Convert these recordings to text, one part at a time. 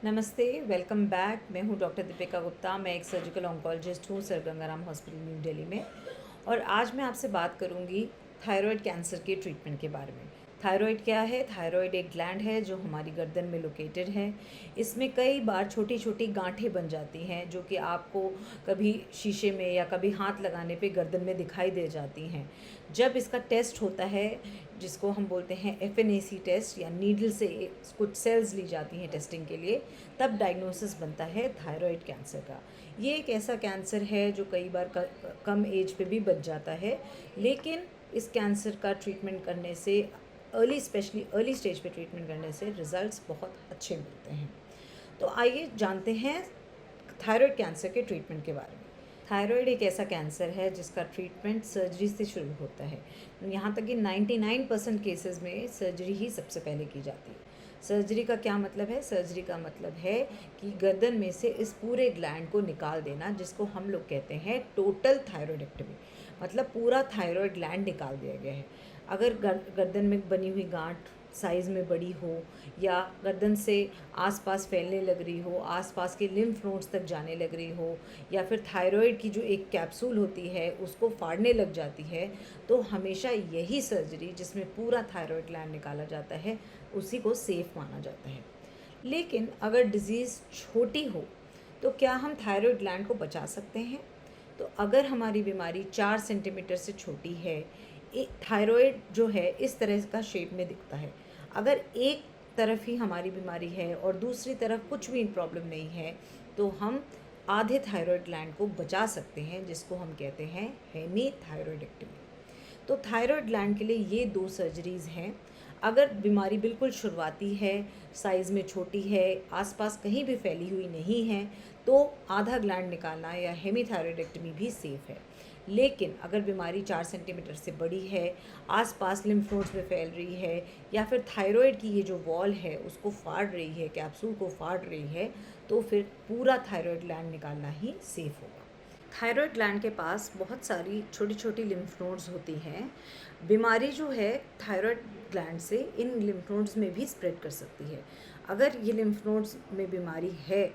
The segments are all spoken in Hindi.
नमस्ते, वेलकम बैक। मैं हूं डॉक्टर दीपिका गुप्ता। मैं एक सर्जिकल ऑन्कोलॉजिस्ट हूं sir Gangaram hospital new Delhi में। और आज मैं आपसे बात करूंगी थायराइड कैंसर के ट्रीटमेंट के बारे में। थायराइड क्या है? थायराइड एक ग्लैंड है जो हमारी गर्दन में लोकेटेड है। इसमें कई बार छोटी छोटी गांठें बन जाती हैं जो कि आपको कभी शीशे में या कभी हाथ लगाने पे गर्दन में दिखाई दे जाती हैं। जब इसका टेस्ट होता है, जिसको हम बोलते हैं FNAC टेस्ट, या नीडल से कुछ सेल्स ली जाती हैं टेस्टिंग के लिए, तब डायग्नोसिस बनता है थायराइड कैंसर का। ये एक ऐसा कैंसर है जो कई बार कम एज पे भी बच जाता है, लेकिन इस कैंसर का ट्रीटमेंट करने से स्पेशली अर्ली स्टेज पे ट्रीटमेंट करने से रिजल्ट्स बहुत अच्छे मिलते हैं। तो आइए जानते हैं थायराइड कैंसर के ट्रीटमेंट के बारे में। थायराइड एक ऐसा कैंसर है जिसका ट्रीटमेंट सर्जरी से शुरू होता है। यहाँ तक कि 99% केसेस में सर्जरी ही सबसे पहले की जाती है। सर्जरी का क्या मतलब है? सर्जरी का मतलब है कि गर्दन में से इस पूरे ग्लैंड को निकाल देना, जिसको हम लोग कहते हैं टोटल थायराइडेक्टमी। मतलब पूरा थायराइड ग्लैंड निकाल दिया गया है। अगर गर्दन में बनी हुई गांठ साइज़ में बड़ी हो, या गर्दन से आसपास फैलने लग रही हो, आसपास के लिम्फ नोड्स तक जाने लग रही हो, या फिर थायराइड की जो एक कैप्सूल होती है उसको फाड़ने लग जाती है, तो हमेशा यही सर्जरी, जिसमें पूरा थायराइड ग्लैंड निकाला जाता है, उसी को सेफ़ माना जाता है। लेकिन अगर डिज़ीज़ छोटी हो तो क्या हम थायराइड ग्लैंड को बचा सकते हैं? तो अगर हमारी बीमारी 4 सेंटीमीटर से छोटी है, थायराइड जो है इस तरह का शेप में दिखता है। अगर एक तरफ ही हमारी बीमारी है और दूसरी तरफ कुछ भी प्रॉब्लम नहीं है, तो हम आधे थायराइड ग्लैंड को बचा सकते हैं, जिसको हम कहते हैं हेमी थायराइडेक्टमी। तो थायराइड ग्लैंड के लिए ये 2 सर्जरीज़ हैं। अगर बीमारी बिल्कुल शुरुआती है, साइज़ में छोटी है, आसपास कहीं भी फैली हुई नहीं है, तो आधा ग्लैंड निकालना या हेमी थायराइडेक्टमी भी सेफ़ है। लेकिन अगर बीमारी 4 सेंटीमीटर से बड़ी है, आसपास लिम्फ नोड्स में फैल रही है, या फिर थायराइड की ये जो वॉल है उसको फाड़ रही है, कैप्सूल को फाड़ रही है, तो फिर पूरा थायराइड ग्लैंड निकालना ही सेफ़ होगा। थायराइड ग्लैंड के पास बहुत सारी छोटी छोटी लिम्फ नोड्स होती हैं। बीमारी जो है थायराइड ग्लैंड से इन लिम्फ नोड्स में भी स्प्रेड कर सकती है। अगर ये लिम्फ नोड्स में बीमारी है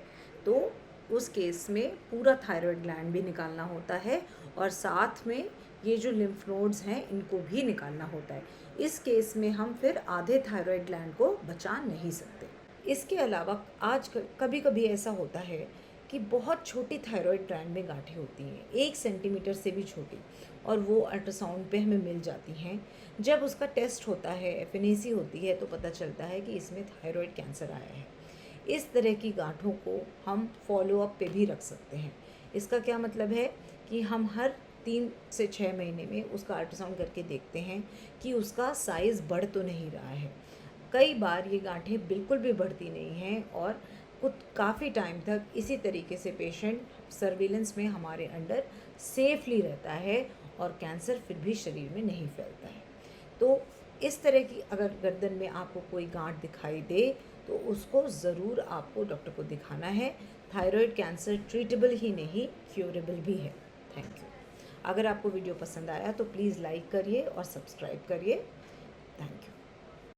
तो उस केस में पूरा थायराइड ग्लैंड भी निकालना होता है, और साथ में ये जो लिम्फ नोड्स हैं इनको भी निकालना होता है। इस केस में हम फिर आधे थायराइड ग्लैंड को बचा नहीं सकते। इसके अलावा आज कभी कभी ऐसा होता है कि बहुत छोटी थायराइड ग्लैंड में गांठें होती हैं, 1 सेंटीमीटर से भी छोटी, और वो अल्ट्रासाउंड पे हमें मिल जाती हैं। जब उसका टेस्ट होता है, FNAC होती है, तो पता चलता है कि इसमें थायराइड कैंसर आया है। इस तरह की गांठों को हम फॉलोअप पे भी रख सकते हैं। इसका क्या मतलब है कि हम हर 3 से 6 महीने में उसका अल्ट्रासाउंड करके देखते हैं कि उसका साइज़ बढ़ तो नहीं रहा है। कई बार ये गांठें बिल्कुल भी बढ़ती नहीं हैं, और कुछ काफ़ी टाइम तक इसी तरीके से पेशेंट सर्विलेंस में हमारे अंडर सेफली रहता है, और कैंसर फिर भी शरीर में नहीं फैलता है। तो इस तरह की अगर गर्दन में आपको कोई गांठ दिखाई दे, तो उसको ज़रूर आपको डॉक्टर को दिखाना है। थायराइड कैंसर ट्रीटेबल ही नहीं, क्यूरेबल भी है। Thank you. अगर आपको वीडियो पसंद आया तो प्लीज़ लाइक करिए और सब्सक्राइब करिए। Thank you.